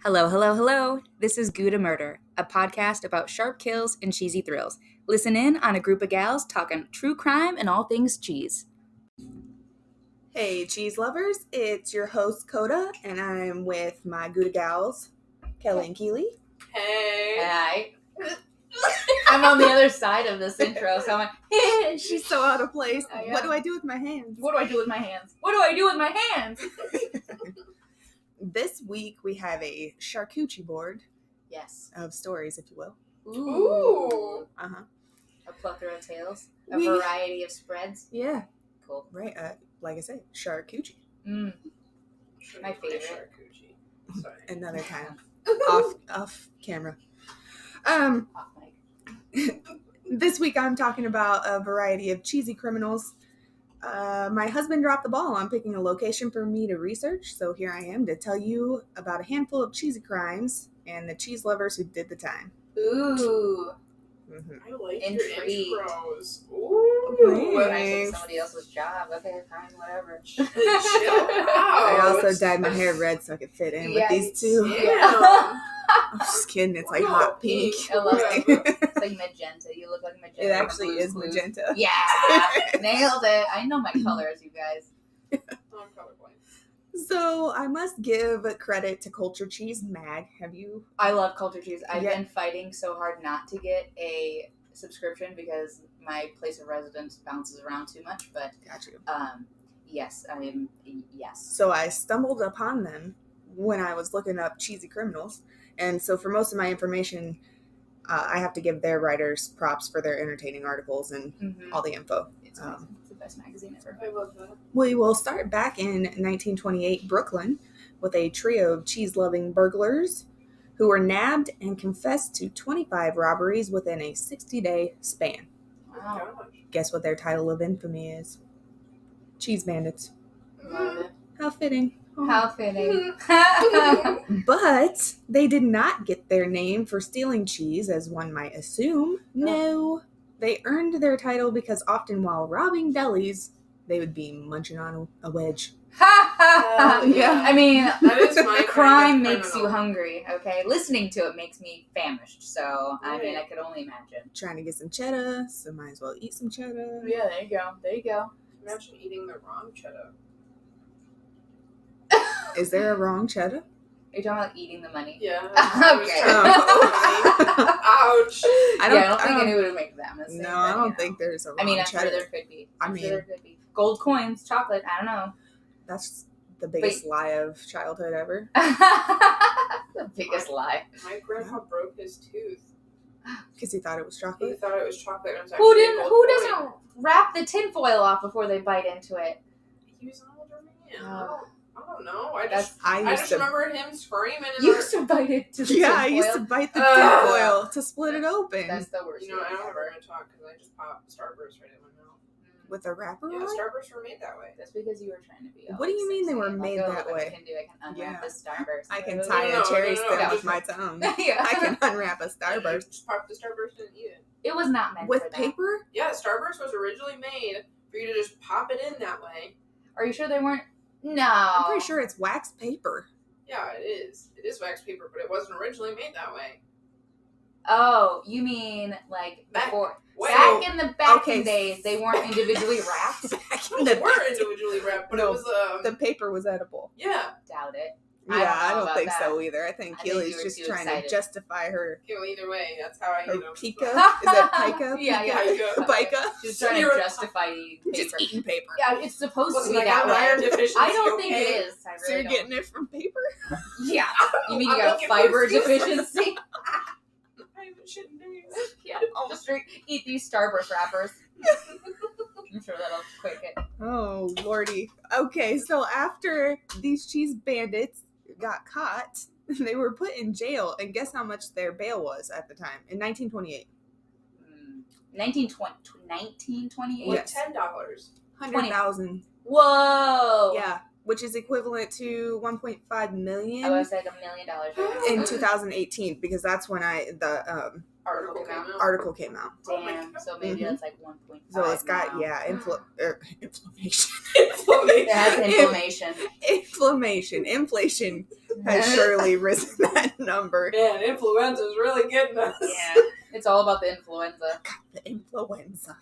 Hello, hello, hello. This is Gouda.Murder, a podcast about sharp kills and cheesy thrills. Listen in on a group of gals talking true crime and all things cheese. Hey, cheese lovers. It's your host, Coda, and I'm with my Gouda gals, Kelly and Keely. Hey. Hi. I'm on the other side of this intro, so I'm like, hey. She's so out of place. I What am. do I do with my hands? What do I do with my hands? What do I do with my hands? This week we have a charcuterie board Yes. of stories, if you will. Ooh. Uh-huh. A plethora of tales. A We- variety of spreads. Yeah, Cool. right. Like I said, charcuterie. My favorite. Charcuterie. Sorry. Another time. off camera. Off mic. This week I'm talking about a variety of cheesy criminals. My husband dropped the ball on picking a location for me to research, so here I am to tell you about a handful of cheesy crimes and the cheese lovers who did the time. Ooh. Mm-hmm. I like Intrigued. your intros. Ooh. Thanks. I took somebody else's job. Okay, fine, whatever. Chill I out. also dyed my hair red so I could fit in with these two. Yeah. I'm just kidding, it's like Ooh, hot pink. I love it. It's like magenta. You look like magenta. It actually Blue's is Clues. magenta. Yeah, nailed it. I know my colors, you guys. I'm colorblind. So I must give credit to Culture Cheese Mag. Have you? I love culture cheese. I've Yeah. been fighting so hard not to get a subscription because my place of residence bounces around too much. But Got you. yes. So I stumbled upon them when I was looking up cheesy criminals. And so for most of my information, I have to give their writers props for their entertaining articles and all the info. It's amazing. It's the best magazine ever. I love that. We will start back in 1928 Brooklyn with a trio of cheese-loving burglars who were nabbed and confessed to 25 robberies within a 60-day span. Wow. Gosh. Guess what their title of infamy is? Cheese Bandits. Love it. How fitting. Oh. How fitting. But they did not get their name for stealing cheese, as one might assume. No. They earned their title because often while robbing delis, they would be munching on a wedge. Yeah. I mean, That is my crime kind of makes you criminal. hungry, okay? Listening to it makes me famished, so, I mean, I Right. could only imagine. Trying to get some cheddar, so might as well eat some cheddar. Yeah, there you go. There you go. Imagine eating the wrong cheddar. Is there a wrong cheddar? Are you talking about eating the money? Yeah. Okay. Ouch. I don't think anyone would make that mistake. No, I but, don't you know. think there's a wrong I mean, I'm cheddar. sure there could be. I I'm mean- sure there could be. Gold coins, chocolate, I don't know. That's the biggest lie of childhood ever. The biggest lie. My grandpa broke his tooth. Because he thought it was He chocolate. thought it was chocolate. And it was Who actually a didn't? gold Who coin. doesn't wrap the tinfoil off before they bite into it? He was an older man. Oh. I don't know. I That's- just I used just to. remember him screaming. And You used to bite it to the Yeah, tinfoil. I used to bite the Ugh. tinfoil to split it open That's the worst. You know, I feeling don't ever. ever talk because I just popped Starburst right in my mouth. with a wrapper Yeah, on. Starbursts were made that way. That's because you were trying to be. What do you mean they were sexy. made Look, that look what way? I can do. I can unwrap Yeah. this Starburst. I can No, tie no, a cherry no, no, stem no. with my tongue. Yeah. I can unwrap a Yeah, you Starburst. just popped the Starburst and eat it. It was not meant With for that. paper? Yeah, Starburst was originally made for you to just pop it in that way. Are you sure they weren't? No. I'm pretty sure it's wax paper. Yeah, it is. It is wax paper, but it wasn't originally made that way. Oh, you mean like Back- before? Wait, Back in the back okay. in days, they weren't individually wrapped. Back no, in they the were individually wrapped, but No, it was the paper was edible. yeah. Doubt it. Yeah, I I don't know don't about think that. so either. I think I think Keely's you were just too trying excited. to justify her Okay, well, either way, that's how I eat them. pica. Is it pica? Yeah, yeah. Pica? Pica? She's trying to You're- justify eating Just paper. eating paper. Yeah, it's supposed Listen, to be I got that an iron way. deficiency. I don't think okay? it is. I So you're really don't. getting it from paper? Yeah. You mean you I'm got looking for fiber excuses. deficiency? I haven't shit in days. Yeah. Just eat these Starburst wrappers. I'm sure that'll quick it. Oh, lordy. Okay, so after these cheese bandits got caught, they were put in jail, and guess how much their bail was at the time? In 1928. 1928? Yes. $10. 100,000. Whoa. Yeah, which is equivalent to 1.5 million I was like $1 million. Right? in 2018, because that's when the Article came out. article came out. Oh my Damn. God. So maybe Mhm. that's like 1.5. So it's got now. inflammation. It has inflammation. Inflation. has surely risen that number. Man, influenza's really getting us. Yeah, it's all about the influenza. The influenza.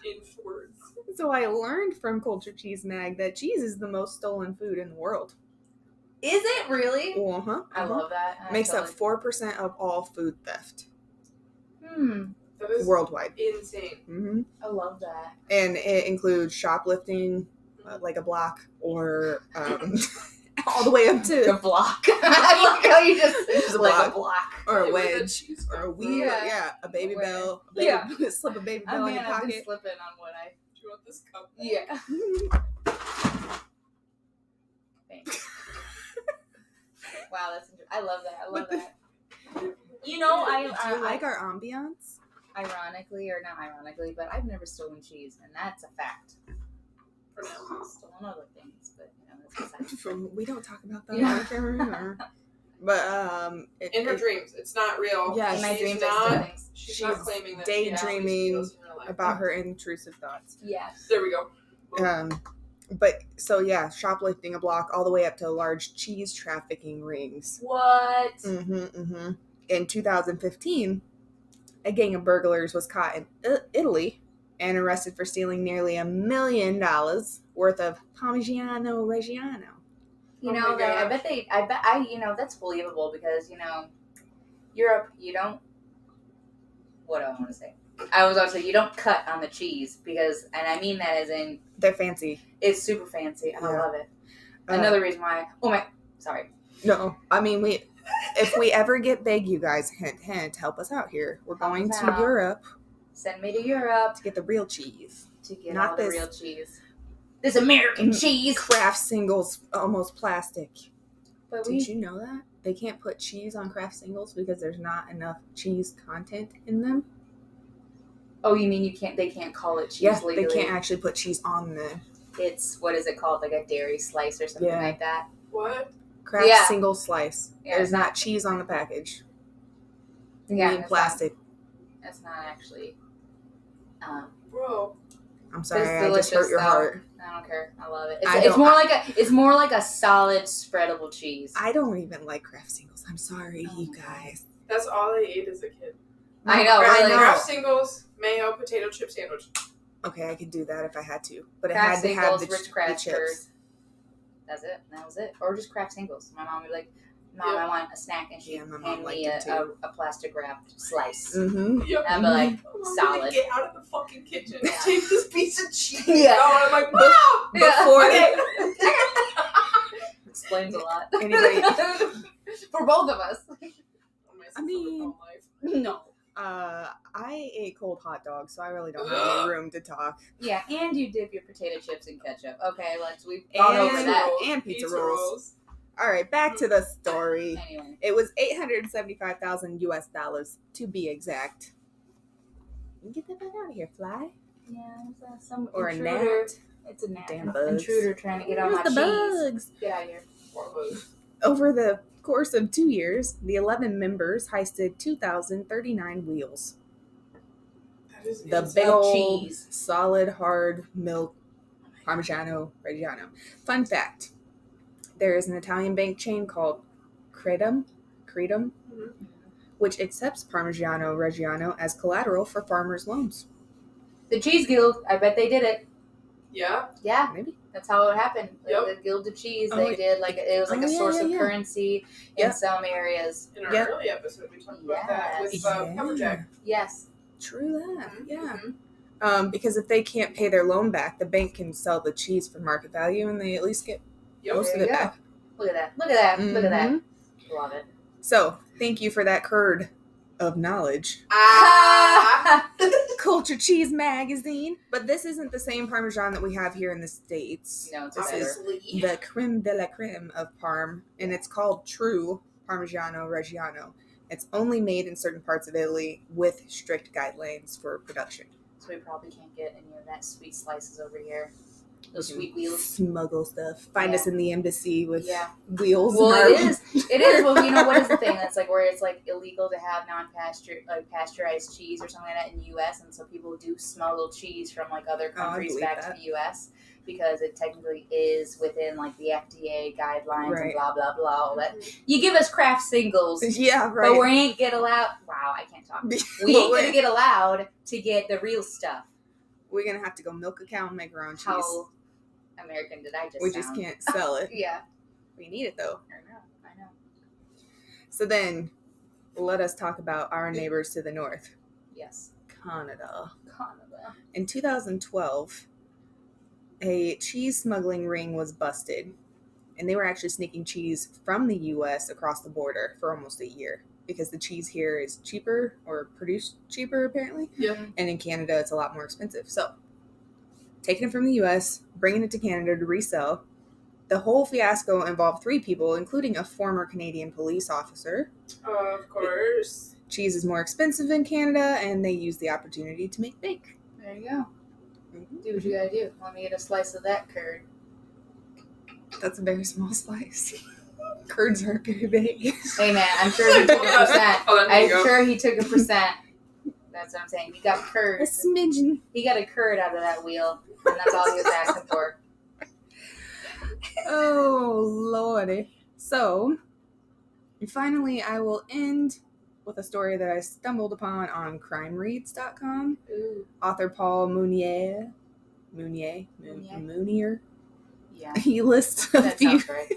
Influence. So I learned from Culture Cheese Mag that cheese is the most stolen food in the world. Is it really? Uh-huh. I love that. Makes up 4% of all food theft That is worldwide. insane. Mm-hmm. I love that. And it includes shoplifting, like a block, or all the way up The to block. I love how you just a like block. a block. or a It was a wedge, cheese or a whip. wheel. Yeah. Yeah, a baby Where- bell. Yeah. Slip a baby Oh bell in man, your I've been pocket. slipping on what I. Do you want this cup? Yeah. Thanks. Wow, that's. I love that. I love But that. You know, Do you like our ambiance? Ironically, or not ironically, but I've never stolen cheese, and that's a fact. For now. I've stolen other things, but that's a fact. We don't talk about that Yeah. on camera. But In her dreams, it's not real. Yeah, In my she's dreams, I not. steal things. She's She's not claiming that daydreaming she actually steals in her life. about her intrusive thoughts. Yes. There we go. But so yeah, shoplifting a block all the way up to large cheese trafficking rings. What? In 2015, a gang of burglars was caught in Italy and arrested for stealing nearly $1 million worth of Parmigiano Reggiano. You Oh know, my that's believable because, Europe, you don't, what do I want to say? I was about to say, you don't cut on the cheese because, and I mean that as in, They're fancy. it's super fancy and I Yeah. love it. Another reason why, sorry. No, I mean, if we ever get big, you guys, hint, help us out here. We're Help going us to out. Europe Send me to Europe to get the real cheese. to get Not all the this- real cheese. This American cheese. Kraft singles, almost plastic. But Did you know that? They can't put cheese on Kraft singles because there's not enough cheese content in them. Oh, you mean they can't call it cheese Yeah, legally? they can't actually put cheese on the It's, what is it called? Like a dairy slice or something Yeah. like that? What? Kraft Yeah. single slice. Yeah, There's it's not not- cheese on the package. Yeah, Only it's plastic. That's not actually, Bro. I'm sorry, It's I just delicious, hurt your though. heart. I don't care. I love it. I It's don't- more like a solid spreadable cheese. I don't even like Kraft singles. I'm sorry, Oh you my God. guys. That's all I ate as a kid. I know, Kraft, really. Kraft singles, mayo, potato chip sandwich. Okay, I could do that if I had to, but it Kraft had to have singles, the Ritz crackers. chips. That's it. That was it. Or just Kraft singles. My mom would be like, Mom, Yep. I want a snack, and she'd Yeah, my mom hand me liked it too. a plastic wrapped slice. Mm-hmm. Yep. And I'd be like, I'm solid. gonna get out of the fucking kitchen and Yeah. take this piece of cheese. Yeah. Oh, and I'm like, Mom! Before Okay. Explains a lot. Anybody- For both of us. I mean- No. I ate cold hot dogs, so I really don't have any room to talk. Yeah, and you dip your potato chips in ketchup. Okay, we've gone over And- that. and pizza rolls. All right, back to the story. Anyway. It was $875,000 US to be exact. Get that back out of here, fly. Yeah, it's some Or a intruder. gnat. It's a gnat. Damn bugs. Intruder trying to get on my Where's the cheese. bugs? Get out of here. Over the course of 2 years, the 11 members heisted 2,039 wheels. That is The insane. big Of old cheese. solid hard milk Parmigiano Reggiano. Fun fact: there is an Italian bank chain called Credum, Mhm. which accepts Parmigiano Reggiano as collateral for farmers' loans. The Cheese Guild. I bet they did it. Yeah. Yeah, Maybe. that's how it happened. Yep. The Guild of Cheese. Oh, They wait. did it was like Oh, a yeah, source yeah, of yeah. currency Yeah. in some areas. In our Yep. early episode, we talked about that with Yes. Pepperjack. Yes. True that. Mhm. Yeah. Mhm. Because if they can't pay their loan back, the bank can sell the cheese for market value, and they at least get Yep. most of There it you go. back. Look at that. Look at that. Look at that. Mhm. Love it. So, thank you for that curd of knowledge. Ah! Culture Cheese Magazine. But this isn't the same Parmesan that we have here in the States. No, it's This better. is Obviously. the creme de la creme of Parm, and it's called True Parmigiano Reggiano. It's only made in certain parts of Italy with strict guidelines for production. So we probably can't get any of that sweet slices over here. Those Mhm. sweet wheels. Smuggle stuff. Find Yeah. us in the embassy with Yeah. wheels. Well, in our- it is. It is. Well, you know what is the thing? That's where it's illegal to have pasteurized cheese or something like that in the U.S. And so people do smuggle cheese from other Oh, I countries believe back that. to the U.S. because it technically is within like the FDA guidelines and Right. blah blah blah. All that. You give us craft singles, Yeah, right. but we ain't get allowed. Wow, I can't talk. We ain't gonna get allowed to get the real stuff. We're gonna have to go milk a cow and make our own cheese. How American did I just? We sound? just can't sell it. Yeah, We need it though. I know. So then, let us talk about our neighbors to the north, Yes, Canada. Canada. In 2012, a cheese smuggling ring was busted, and they were actually sneaking cheese from the U.S. across the border for almost a year because the cheese here is cheaper or produced cheaper apparently, Yeah. and in Canada it's a lot more expensive. So, taking it from the U.S., bringing it to Canada to resell. The whole fiasco involved 3 people, including a former Canadian police officer. Of course. Cheese is more expensive in Canada, and they use the opportunity to make bank. There you go. Do what you gotta do. Let me get a slice of that curd. That's a very small slice. Curds aren't very big. Hey man, I'm sure he took a percent. Oh, there you go. I'm sure he took a percent. That's what I'm saying. He got A curd. smidgen. He got a curd out of that wheel, and that's all he was asking for. Oh, lordy. So, finally, I will end with a story that I stumbled upon on crimereads.com. Ooh. Author Paul Mounier. Mounier? Mounier. Yeah. He lists a That few. sounds right.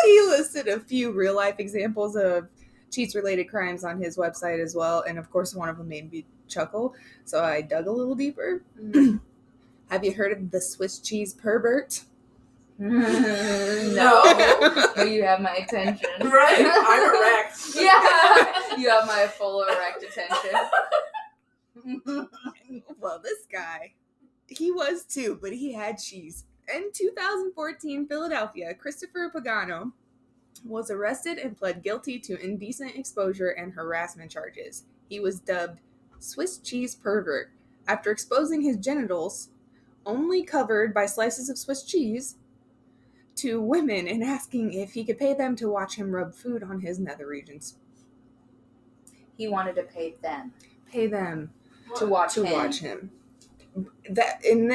He listed a few real life examples of cheese related crimes on his website as well, and of course one of them made me chuckle, so I dug a little deeper. Have you heard of the Swiss cheese pervert? No. But you have my attention. Right? I'm erect. Yeah. You have my full erect attention. Well, this guy, he was too, but he had cheese. In 2014, Philadelphia, Christopher Pagano was arrested and pled guilty to indecent exposure and harassment charges. He was dubbed Swiss cheese pervert after exposing his genitals, only covered by slices of Swiss cheese, to women and asking if he could pay them to watch him rub food on his nether regions. He wanted to pay them Pay them to watch to him. watch him. That in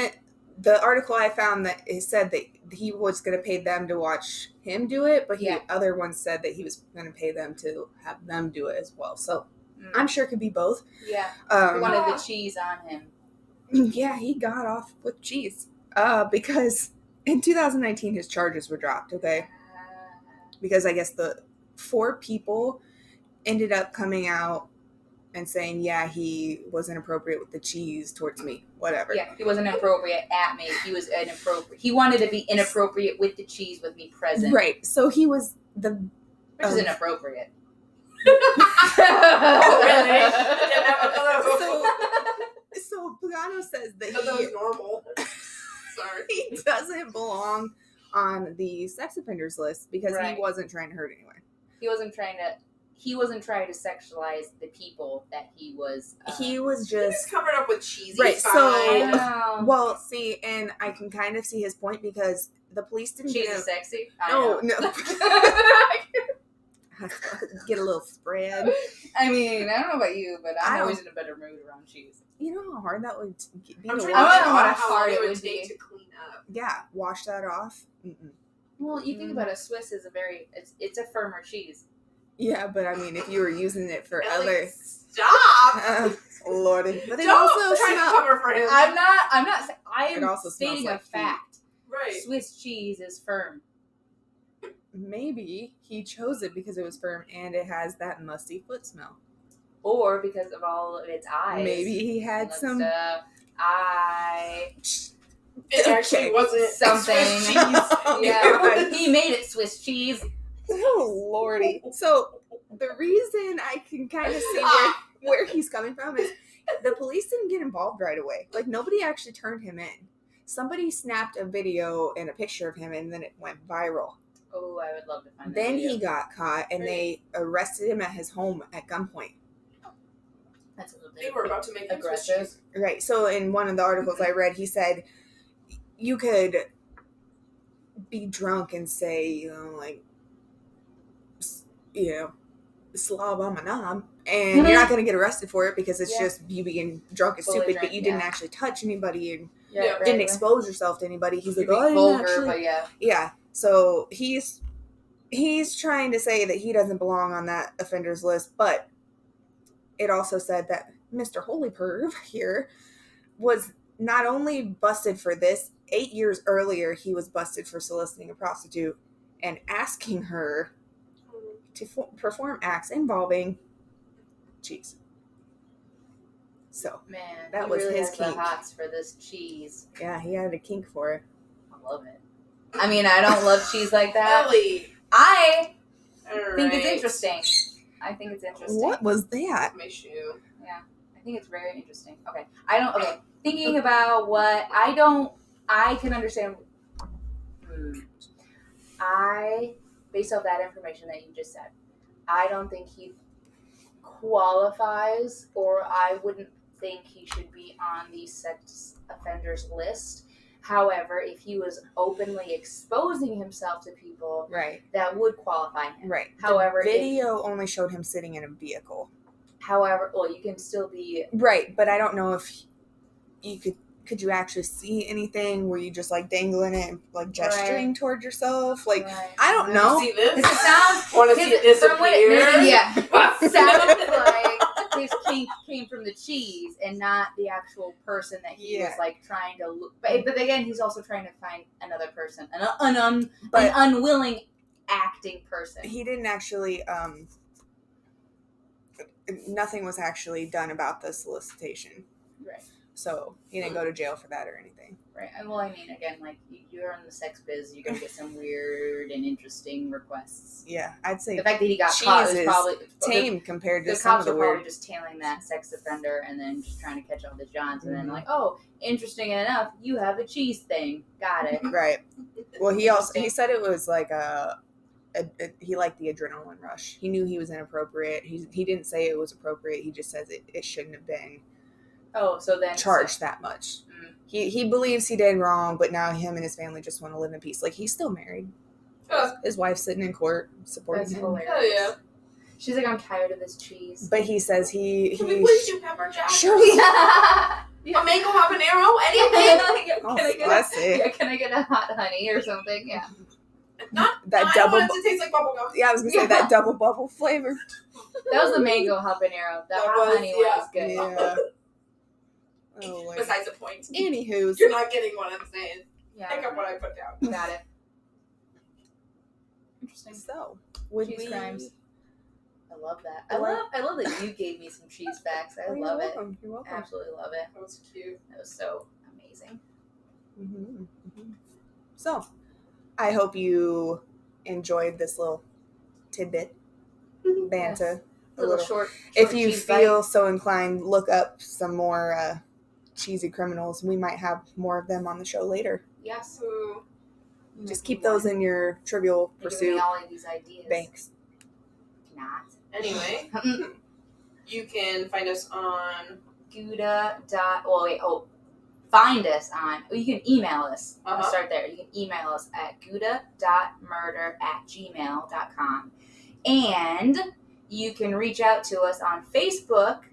the article I found that it said that he was going to pay them to watch him do it, but Yeah. other ones said that he was going to pay them to have them do it as well. So Mm. I'm sure it could be both. Yeah. He Um, wanted the cheese on him. yeah, he got off with cheese because in 2019 his charges were dropped. Okay, because I guess the 4 people ended up coming out and saying, yeah, he was inappropriate with the cheese towards me, whatever. Yeah, he wasn't inappropriate at me. He was inappropriate. He wanted to be inappropriate with the cheese with me present. Right. So he was the... Which is inappropriate. Oh, really? Didn't have a clue. So Pagano says that I thought that was normal. Sorry. he doesn't belong on the sex offenders list because Right. he wasn't trying to hurt anyone. He wasn't trying to sexualize the people that he was. He was He's just... covered up with cheesy. Right, Fine. Oh. Well, see, and I can kind of see his point because the police didn't Cheese get him... is sexy. No, I know. no. Get a little spread. I mean, I don't know about you, but I I'm don't- always in a better mood around cheese. You know how hard that would be I'm to trying to wash I don't know off? how how hard long it it would take be. to clean up. Yeah, wash that off. Mm-mm. Well, you think Mm. about it, Swiss is it's a firmer cheese. Yeah, but I mean, if you were using it for Ellie, other... Stop! Lordy. But it Don't also try to smell... cover for him. I It am also smells stating like a feet. fact. Right. Swiss cheese is firm. Maybe he chose it because it was firm and it has that musty foot smell. Or because of all of its eyes. Maybe he had and some... stuff. It actually Okay. wasn't Something. Swiss cheese. Yeah, he made it Swiss cheese. Oh, Lordy. So, the reason I can kind of see where he's coming from is the police didn't get involved right away. Like, nobody actually turned him in. Somebody snapped a video and a picture of him, and then it went viral. Oh, I would love to find that Then video. he got caught, and they arrested him at his home at gunpoint. That's a little They bit were about to make him Swiss aggressive. cheese. Right. So, in one of the articles I read, he said you could be drunk and say, slob on my knob, and you're not going to get arrested for it because it's just you being drunk and Fully stupid, drunk, but you didn't actually touch anybody and Yeah, didn't expose yourself to anybody. He's like, You'd be oh, I didn't vulgar, actually. but yeah. Yeah, so he's trying to say that he doesn't belong on that offenders list, but it also said that Mr. Holy Perv here was not only busted for this, 8 years earlier he was busted for soliciting a prostitute and asking her to perform acts involving cheese. So, Man, that he was really his has kink. the hots for this cheese. yeah, he had a kink for it. I love it. I mean, I don't love cheese like that. Ellie. I All think it's right. interesting. I think it's interesting. What was that? My shoe. Yeah, I think it's very interesting. Okay. Thinking about what I can understand. Based off that information that you just said, I don't think he qualifies, or I wouldn't think he should be on the sex offenders list. However, if he was openly exposing himself to people, Right. that would qualify him. Right. However, the video only showed him sitting in a vehicle. well, you can still be Right, but I don't know if you could you actually see anything? Were you just like dangling it and like gesturing toward yourself? Like, right. I don't know. See this? Because it sounds Want to see it disappear? from what it sounds like his kink came from the cheese and not the actual person that he was like trying to look. But again, he's also trying to find another person, an unwilling acting person. He didn't actually. Nothing was actually done about the solicitation. Right. So he didn't go to jail for that or anything. Right. Well, I mean, again, like you're in the sex biz, you're gonna get some weird and interesting requests. Yeah, I'd say The fact that he got caught is probably tame compared to the some cops of the are probably weird. just tailing that sex offender and then just trying to catch all the Johns and then Mhm. like, oh, interesting enough, you have a cheese thing. Got it. Right. Well, he said it was like he liked the adrenaline rush. He knew he was inappropriate. He didn't say it was appropriate. He just says it shouldn't have been So then charged that much. He believes he did wrong, but now him and his family just want to live in peace. Like, he's still married. His wife's sitting in court supporting That's him. hilarious. Hell yeah. She's like, I'm tired of this cheese. But he says he Can we please do pepper jack? Sure. Yeah. A mango habanero? Anything? Oh, can I get bless it. can I get a hot honey or something? Yeah. Not That I double. want it to taste like bubblegum. Yeah, I was gonna say that double bubble flavor. That was the mango habanero. The That hot was, honey yeah. one was good. Yeah. Oh, Lord. Besides the point. Anywho's. You're not getting what I'm saying. Yeah. Pick up what I put down. Got it. Interesting. So, would Cheese we? crimes. I love that. I I love that you gave me some cheese facts. I Oh, love you're it. welcome. You're welcome. Absolutely love it. That was cute. That was so amazing. Mm-hmm. Mm-hmm. So, I hope you enjoyed this little tidbit, banta. A little short If you cheese feel so inclined, look up some more cheesy criminals. We might have more of them on the show later. bite. Yes. Ooh. Just keep those in your Trivial You're giving Pursuit me all of these ideas. banks. Not. Anyway, you can find us on Gouda. Find us on. You can email us. I'll Uh-huh. start there. You can email us at Gouda.Murder@gmail.com. And you can reach out to us on Facebook.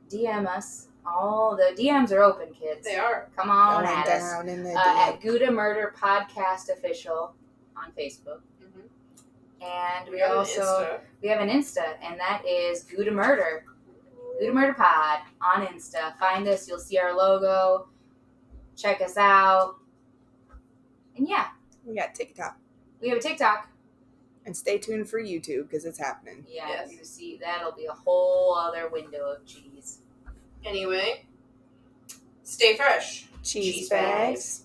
DM us. All the DMs are open, kids. They are. Come on Going at us. down in the At Gouda.Murder Podcast Official on Facebook. Mhm. And we have an also Insta. we have an Insta, and that is Gouda.Murder. Gouda.Murder Pod on Insta. Find us. You'll see our logo. Check us out. And yeah, we got TikTok. we have a TikTok. And stay tuned for YouTube because it's happening. Yeah, Yes. you see, that'll be a whole other window of cheese. Anyway, stay fresh. Cheese bags.